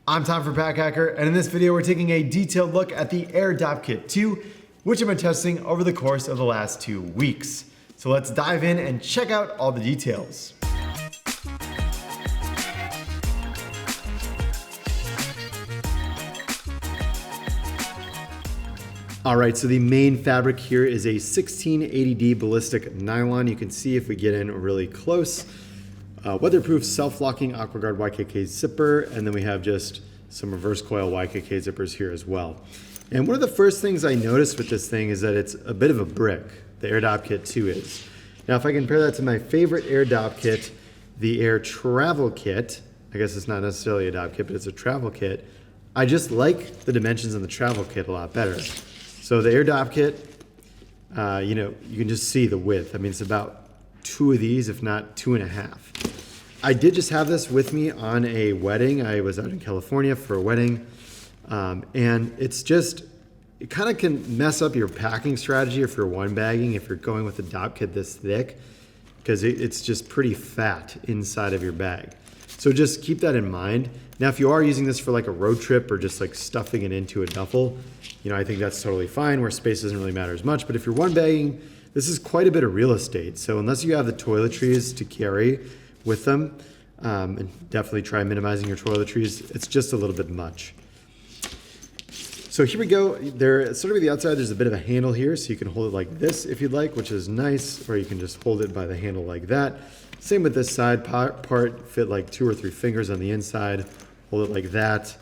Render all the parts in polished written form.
I'm Tom from Pack Hacker, and in this video we're taking a detailed look at the Aer Dopp Kit 2, which I've been testing over the course of the last 2 weeks. So let's dive in and check out all the details. All right, so the main fabric here is a 1680D ballistic nylon. You can see if we get in really close. Weatherproof self-locking AquaGuard YKK zipper, and then we have just some reverse coil YKK zippers here as well. And one of the first things I noticed with this thing is that it's a bit of a brick, the Aer Dopp Kit 2 is. Now if I compare that to my favorite Aer Dopp kit, the Aer Travel Kit, I guess it's not necessarily a Dopp kit, but it's a travel kit, I just like the dimensions in the travel kit a lot better. So the Aer Dopp kit, you can just see the width. I mean, it's about 2 of these, if not 2.5. I did just have this with me on a wedding. I was out in California for a wedding, and it's just, it kind of can mess up your packing strategy if you're one bagging, if you're going with a Dopp kit this thick, because it's just pretty fat inside of your bag. So just keep that in mind. Now, if you are using this for like a road trip or just like stuffing it into a duffel, I think that's totally fine where space doesn't really matter as much. But if you're one bagging, this is quite a bit of real estate. So unless you have the toiletries to carry with them, and definitely try minimizing your toiletries, it's just a little bit much. So here we go. There, sort of at the outside, there's a bit of a handle here, so you can hold it like this if you'd like, which is nice, or you can just hold it by the handle like that. Same with this side part, fit like 2 or 3 fingers on the inside, hold it like that.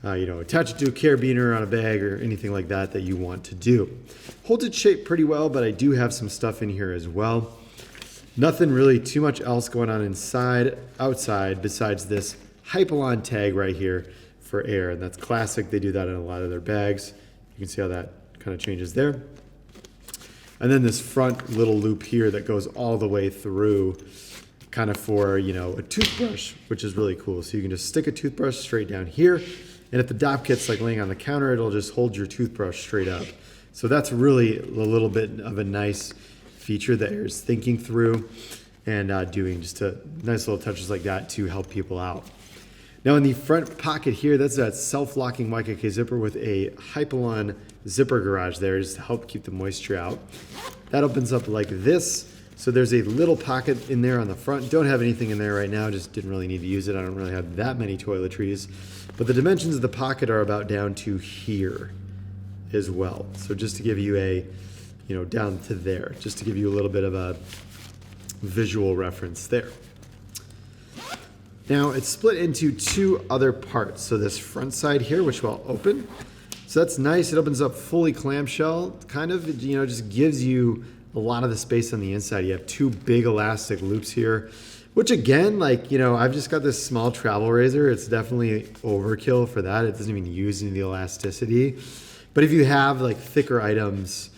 Attach it to a carabiner on a bag or anything like that that you want to do. Holds its shape pretty well, but I do have some stuff in here as well. Nothing really too much else going on outside besides this Hypalon tag right here for Aer, and that's classic. They do that in a lot of their bags. You can see how that kind of changes there. And then this front little loop here that goes all the way through, kind of for, a toothbrush, which is really cool. So you can just stick a toothbrush straight down here, and if the Dopp kit's like laying on the counter, it'll just hold your toothbrush straight up. So that's really a little bit of a nice feature that Aer's thinking through and doing just a nice little touches like that to help people out. Now in the front pocket here, that's that self-locking YKK zipper with a Hypalon zipper garage there just to help keep the moisture out. That opens up like this. So there's a little pocket in there on the front. Don't have anything in there right now, just didn't really need to use it. I don't really have that many toiletries. But the dimensions of the pocket are about down to here as well. So just to give you a, down to there, just to give you a little bit of a visual reference there. Now it's split into 2 other parts. So this front side here, which will open. So that's nice. It opens up fully clamshell, kind of, just gives you a lot of the space on the inside. You have 2 big elastic loops here, which again, I've just got this small travel razor. It's definitely overkill for that. It doesn't even use any of the elasticity. But if you have like thicker items,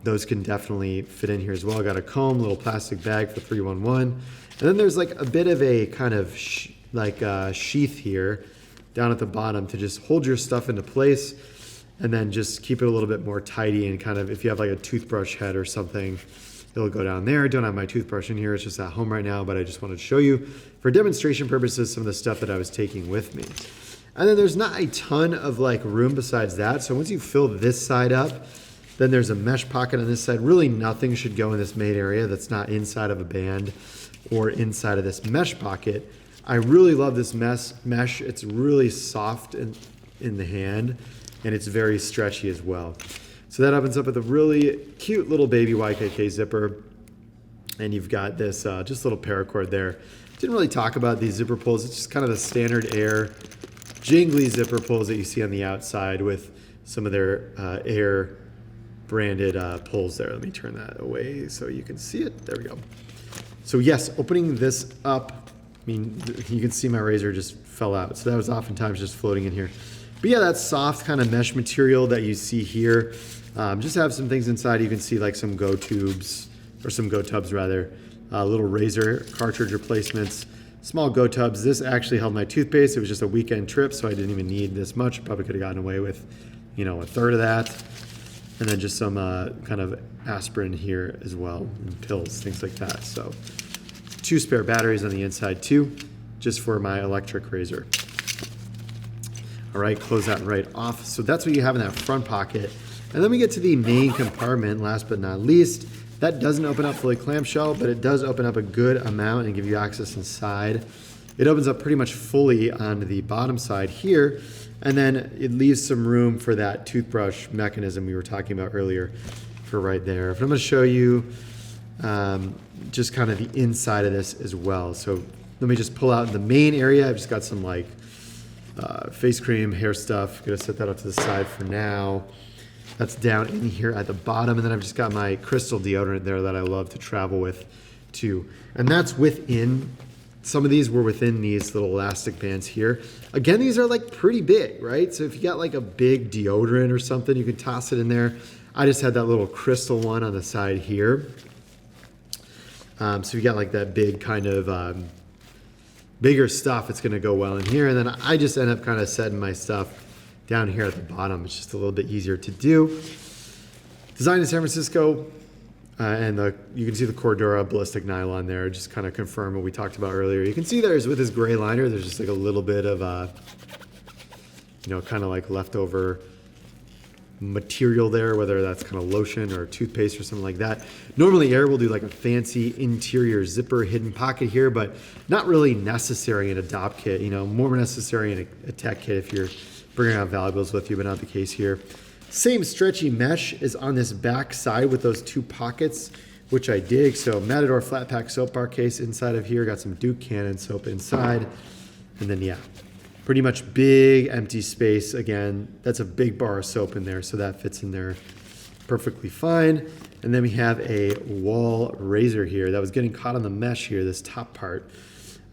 those can definitely fit in here as well. I got a comb, little plastic bag for 311. And then there's like a bit of a kind of sheath here down at the bottom to just hold your stuff into place and then just keep it a little bit more tidy, and kind of, if you have like a toothbrush head or something, it'll go down there. I don't have my toothbrush in here. It's just at home right now, but I just wanted to show you for demonstration purposes some of the stuff that I was taking with me. And then there's not a ton of room besides that. So once you fill this side up, then there's a mesh pocket on this side. Really nothing should go in this main area that's not inside of a band or inside of this mesh pocket. I really love this mesh. It's really soft in the hand, and it's very stretchy as well. So that opens up with a really cute little baby YKK zipper. And you've got this just little paracord there. Didn't really talk about these zipper pulls. It's just kind of the standard Aer jingly zipper pulls that you see on the outside with some of their Aer branded pulls there. Let me turn that away so you can see it. There we go. So yes, opening this up, you can see my razor just fell out. So that was oftentimes just floating in here. But yeah, that soft kind of mesh material that you see here, just have some things inside. You can see like some Go tubes, or some Go tubs rather, little razor cartridge replacements, small Go tubs. This actually held my toothpaste. It was just a weekend trip, so I didn't even need this much. Probably could have gotten away with, a third of that. And then just some kind of aspirin here as well, and pills, things like that. So 2 spare batteries on the inside too, just for my electric razor. All right, close that right off. So that's what you have in that front pocket. And then we get to the main compartment, last but not least. That doesn't open up fully clamshell, but it does open up a good amount and give you access inside. It opens up pretty much fully on the bottom side here, and then it leaves some room for that toothbrush mechanism we were talking about earlier for right there. But I'm gonna show you just kind of the inside of this as well. So let me just pull out the main area. I've just got some like face cream, hair stuff. Gonna set that up to the side for now. That's down in here at the bottom. And then I've just got my crystal deodorant there that I love to travel with too. And that's within, some of these were within these little elastic bands here. Again, these are like pretty big, right? So if you got like a big deodorant or something, you can toss it in there. I just had that little crystal one on the side here. So you got like that big kind of bigger stuff, it's gonna go well in here. And then I just end up kind of setting my stuff down here at the bottom. It's just a little bit easier to do. Designed in San Francisco, and you can see the Cordura ballistic nylon there, just kind of confirm what we talked about earlier. You can see there's, with this gray liner, there's just like a little bit of, kind of like leftover material there, whether that's kind of lotion or toothpaste or something like that. Normally Aer will do like a fancy interior zipper hidden pocket here, but not really necessary in a Dopp kit, more necessary in a tech kit if you're bringing out valuables with you, but not the case here. Same stretchy mesh is on this back side with those two pockets, which I dig. So Matador flat pack soap bar case inside of here, got some Duke Cannon soap inside. And then yeah, pretty much big empty space. Again, that's a big bar of soap in there, so that fits in there perfectly fine. And then we have a wall razor here that was getting caught on the mesh here, this top part.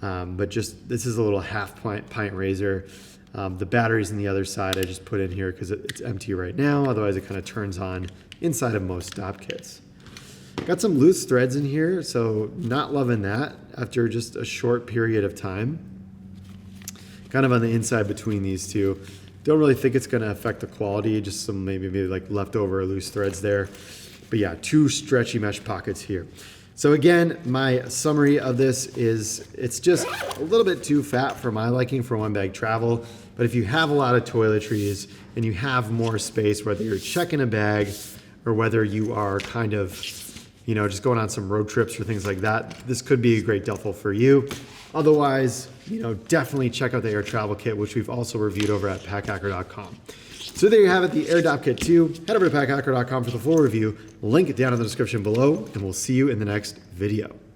But just, this is a little half pint razor. The batteries on the other side I just put in here because it's empty right now. Otherwise it kind of turns on inside of most Dopp kits. Got some loose threads in here, so not loving that after just a short period of time. Kind of on the inside between these two. Don't really think it's going to affect the quality, just some maybe like leftover loose threads there. But yeah, two stretchy mesh pockets here. So again, my summary of this is it's just a little bit too fat for my liking for one bag travel. But if you have a lot of toiletries and you have more space, whether you're checking a bag or whether you are kind of, just going on some road trips or things like that, this could be a great duffel for you. Otherwise, definitely check out the Aer Travel Kit, which we've also reviewed over at packhacker.com. So there you have it, the Aer Dopp Kit 2. Head over to packhacker.com for the full review. Link down in the description below, and we'll see you in the next video.